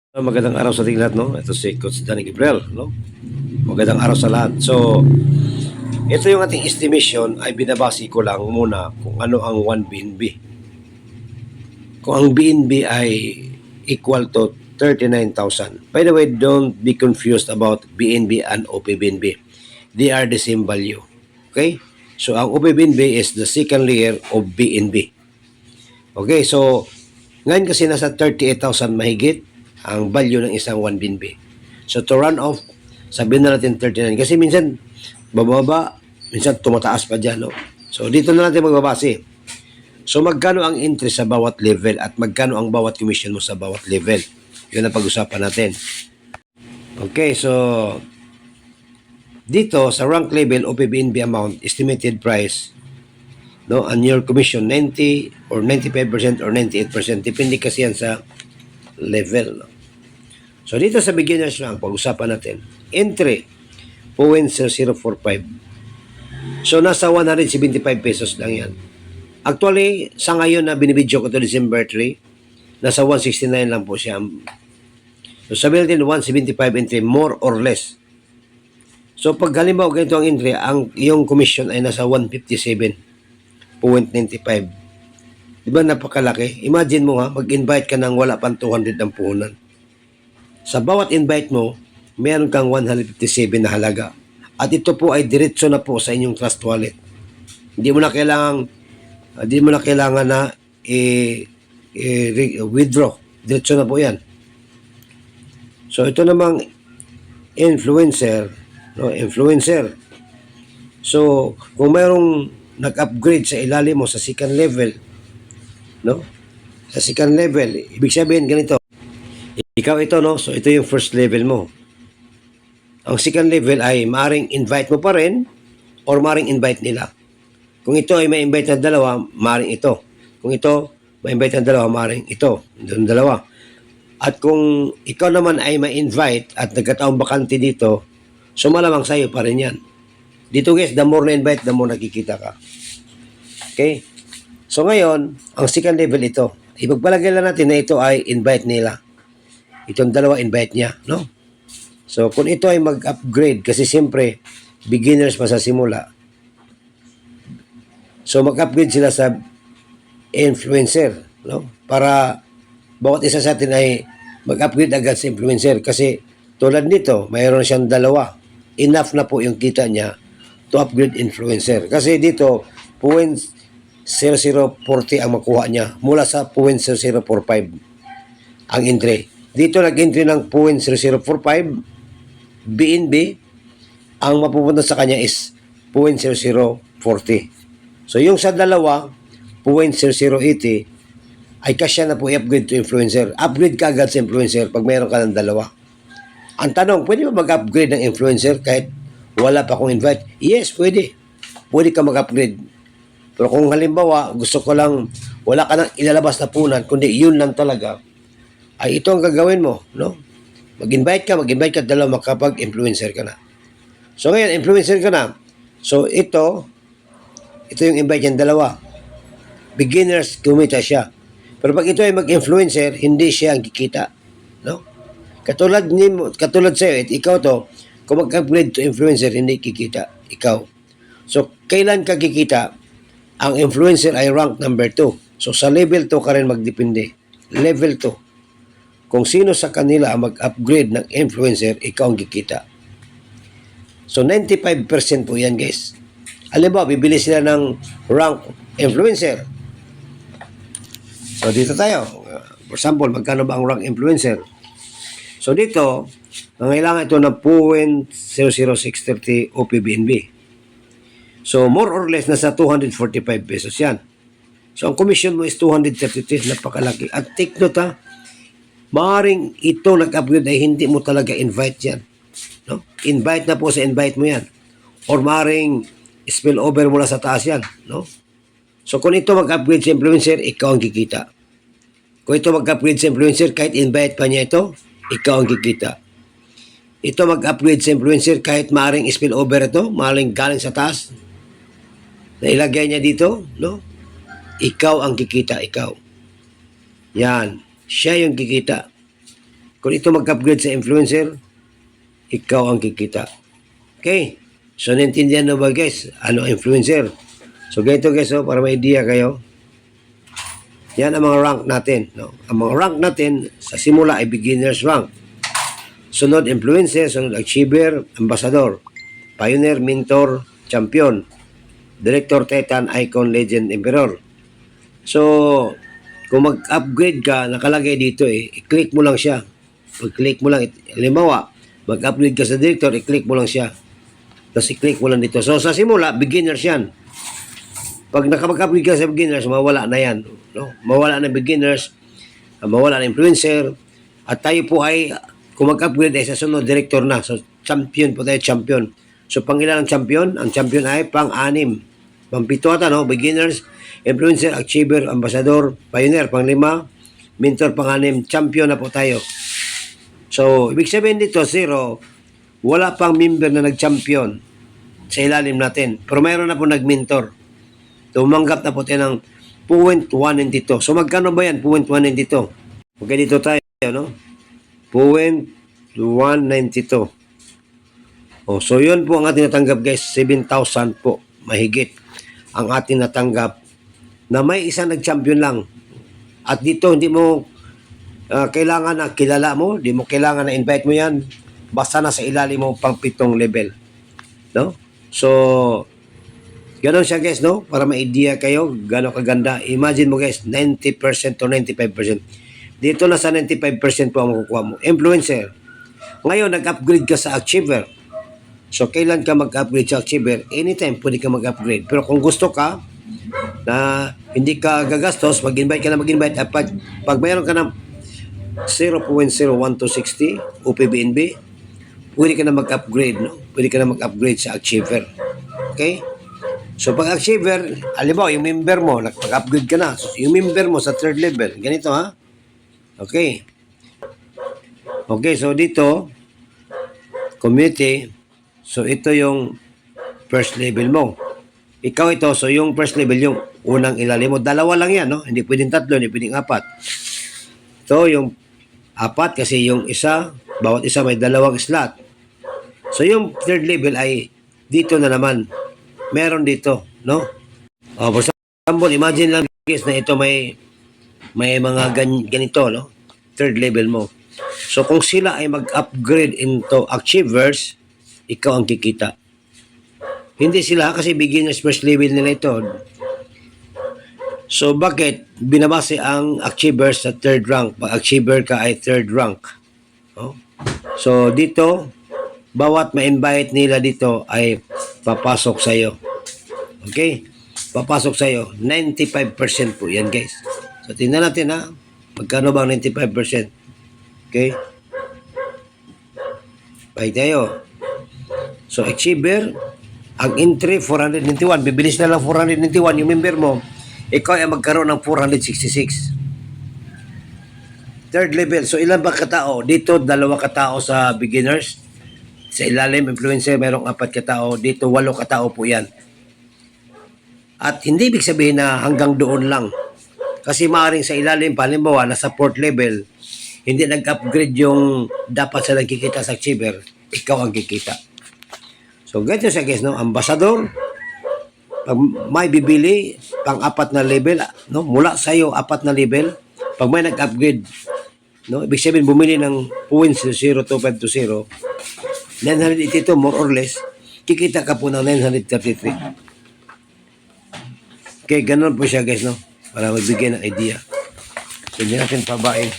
Magandang araw sa ating lahat, no? Ito si Coach Danny Gabriel, no? Magandang araw sa lahat. So, ito yung ating estimation ay binabase ko lang muna kung ano ang 1 BNB. Kung ang BNB ay equal to 39,000. By the way, don't be confused about BNB and OPBNB. They are the same value. Okay? So, ang OPBNB is the second layer of BNB. Okay, so, ngayon kasi nasa 38,000 mahigit ang value ng isang 1 BNB. So, to run off, sabihin na natin 39. Kasi minsan, bababa, minsan tumataas pa dyan, no? So, dito na natin magbabase. So, magkano ang interest sa bawat level at magkano ang bawat commission mo sa bawat level? Yun ang pag-usapan natin. Okay, so, dito sa rank level, OPBNB amount, estimated price, no, annual commission 90 or 95% or 98%, depende kasi yan sa level, no? So dito sa beginners lang pag-usapan natin, entry 0.0045, so nasa 175 pesos lang yan. Actually sa ngayon na binibidyo ko to December 3, nasa 169 lang po siya. So sabihin natin 175 entry, more or less. So pag halimbawa ganito ang entry, ang yung commission ay nasa 157.95. Diba napakalaki? Imagine mo ha, mag-invite ka ng wala pang 200 ng puhunan. Sa bawat invite mo, meron kang 157 na halaga. At ito po ay diretso na po sa inyong trust wallet. Hindi mo na kailangan na withdraw. Diretso na po yan. So ito namang influencer, no, influencer. So kung mayroong nag-upgrade sa ilalim mo sa second level, no? Sa second level, ibig sabihin ganito. Ikaw ito, no? So ito yung first level mo. Ang second level ay maring invite mo pa rin or maring invite nila. Kung ito ay may invite na dalawa, maring ito. Kung ito may invite na dalawa, maring ito. Yung dalawa. At kung ikaw naman ay may invite at nagkataong bakante dito, so malamang sa'yo pa rin yan. Dito guys, the more na invite, the more nakikita ka. Okay? So ngayon, ang second level ito. Ipagpalagay lang natin na ito ay invite nila. Itong dalawa invite niya, no? So kung ito ay mag-upgrade, kasi siyempre, beginners pa sa simula. So mag-upgrade sila sa influencer, no? Para bawat isa sa atin ay mag-upgrade agad sa influencer. Kasi tulad nito, mayroon siyang dalawa. Enough na po yung kita niya to upgrade influencer. Kasi dito, 0.0040 ang makuha niya mula sa 0.0045 ang entry. Dito nag-entry ng 0.0045 BNB, ang mapupunta sa kanya is 0.0040. So yung sa dalawa 0.0080 ay kasya na po i-upgrade to influencer. Upgrade ka agad sa influencer pag mayroon ka ng dalawa. Ang tanong, pwede ba mag-upgrade ng influencer kahit wala pa akong invite? Yes, pwede. Pwede ka mag-upgrade. Pero kung halimbawa gusto ko lang, wala ka nang ilalabas na punan, kundi yun lang talaga, ay ito ang gagawin mo, no? Mag-invite ka, dalawa, makapag-influencer ka na. So ngayon, influencer ka na. So ito yung invite niyan, dalawa. Beginners, kumita siya. Pero pag ito ay mag-influencer, hindi siya ang kikita, no? Katulad sa'yo, ikaw to, kung mag-upgrade to influencer, hindi kikita, ikaw. So kailan ka kikita? Ang influencer ay rank number 2. So sa level 2 ka rin magdepende. Level 2. Kung sino sa kanila ang mag-upgrade ng influencer, ikaw ang kikita. So 95% po yan guys. Alam ba, bibili sila ng rank influencer. So dito tayo. For example, magkano ba ang rank influencer? So dito, nangailangan ito ng 0.00630 OPBNB. So more or less, nasa 245 pesos yan. So ang commission mo is 233, napakalaki. At take note ha, maaaring ito nag-upgrade ay hindi mo talaga invite yan, no? Invite na po sa invite mo yan. Or maaaring spill over mo na sa taas yan, no? So kung ito mag-upgrade sa influencer, ikaw ang kikita. Kung ito mag-upgrade sa influencer, kahit invite pa niya ito, ikaw ang kikita. Ito mag-upgrade sa influencer, kahit maaaring spill over ito, maaaring galing sa taas, na ilagay niya dito, no? Ikaw ang kikita, ikaw. Yan. Siya yung kikita. Kung ito mag-upgrade sa influencer, ikaw ang kikita. Okay? So, naintindihan na ba guys? Ano influencer? So, ganito guys, oh, para may idea kayo. Yan ang mga rank natin. No? Ang mga rank natin sa simula ay beginner's rank. Sunod, influencer. Sunod, achiever, ambassador, pioneer, mentor, champion, director, titan, icon, legend, emperor. So, kung mag-upgrade ka, nakalagay dito i-click mo lang siya. Pag-click mo lang, halimbawa, mag-upgrade ka sa director, i-click mo lang siya. Tapos i-click mo lang dito. So, sa simula, beginners yan. Pag nakapag-upgrade ka sa beginners, mawala na yan. No? Mawala na beginners, mawala na influencer, at tayo po ay, kung mag-upgrade ay sa sunod, director na. So, champion po tayo, champion. So, pang ilan ang champion? Ang champion ay pang-anim. Pang-pito ata, no? Beginners, influencer, achiever, ambassador, pioneer, pang-lima, mentor, pang-anim, champion na po tayo. So, ibig sabihin dito, zero, wala pang member na nag-champion sa ilalim natin. Pero mayroon na po nag-mentor. Tumanggap na po tayo ng 0.192. So, magkano ba yan? 0.192. Okay, dito tayo, no? 0.192. Oh, so, yun po ang ating natanggap, guys. 7,000 po. Mahigit ang ating natanggap na may isang nag-champion lang. At dito, hindi mo kailangan na kilala mo. Hindi mo kailangan na invite mo yan. Basta na sa ilalim mo pang 7 level. No? So, ganon siya guys, no? Para ma-idea kayo, gano'ng kaganda. Imagine mo guys, 90% to 95%. Dito na sa 95% po ang makukuha mo. Influencer. Ngayon, nag-upgrade ka sa achiever. So, kailan ka mag-upgrade sa achiever? Anytime, pwede ka mag-upgrade. Pero kung gusto ka, na hindi ka gagastos, mag-invite ka na mag-invite. At pag mayroon ka ng 0.01260 OPBNB, pwede ka na mag-upgrade, no? Pwede ka na mag-upgrade sa achiever. Okay? So, pag achiever, halimbawa, yung member mo, nag-upgrade ka na. So, yung member mo sa third level, ganito ha? Okay. Okay, so dito, community, so ito yung first level mo. Ikaw ito, so yung first level, yung unang ilalim mo. Dalawa lang yan, no? Hindi pwedeng tatlo, hindi pwedeng apat. Ito yung apat kasi yung isa, bawat isa may dalawang slot. So, yung third level ay dito na naman. Meron dito, no? Oh, for example, imagine lang guys na ito may mga ganito, no? Third level mo. So, kung sila ay mag-upgrade into achievers, ikaw ang kikita. Hindi sila kasi beginners first level nila ito. So, bakit binabase ang achievers sa third rank? Pag achiever ka ay third rank. Oh? So, dito, bawat ma-invite nila dito ay papasok sa iyo. Okay? Papasok sa iyo. 95% po yan, guys. So, tingnan natin ha. Magkano ba ang 95%? Okay? Balik tayo. So, achiever, ang entry 491. Bibilis na lang 491 yung member mo. Ikaw ay magkaroon ng 466. Third level. So, ilan ba katao? Dito, 2 katao sa beginners. Sa ilalim, influencer, merong 4 katao. Dito, 8 katao po yan. At hindi ibig sabihin na hanggang doon lang. Kasi maaaring sa ilalim, halimbawa, nasa 4th level, hindi nag-upgrade yung dapat sa nagkikita sa achiever, ikaw ang kikita. So, ganito siya guys, no? Ambassador, pag may bibili, pang-4 na level, no? Mula sa iyo, 4 na level, pag may nag-upgrade, no? Ibig sabihin, bumili ng 0.02520, 982 more or less, kikita ka po ng 933. Okay, ganun po siya guys, no? Para magbigay ng idea. So, hindi natin pabain.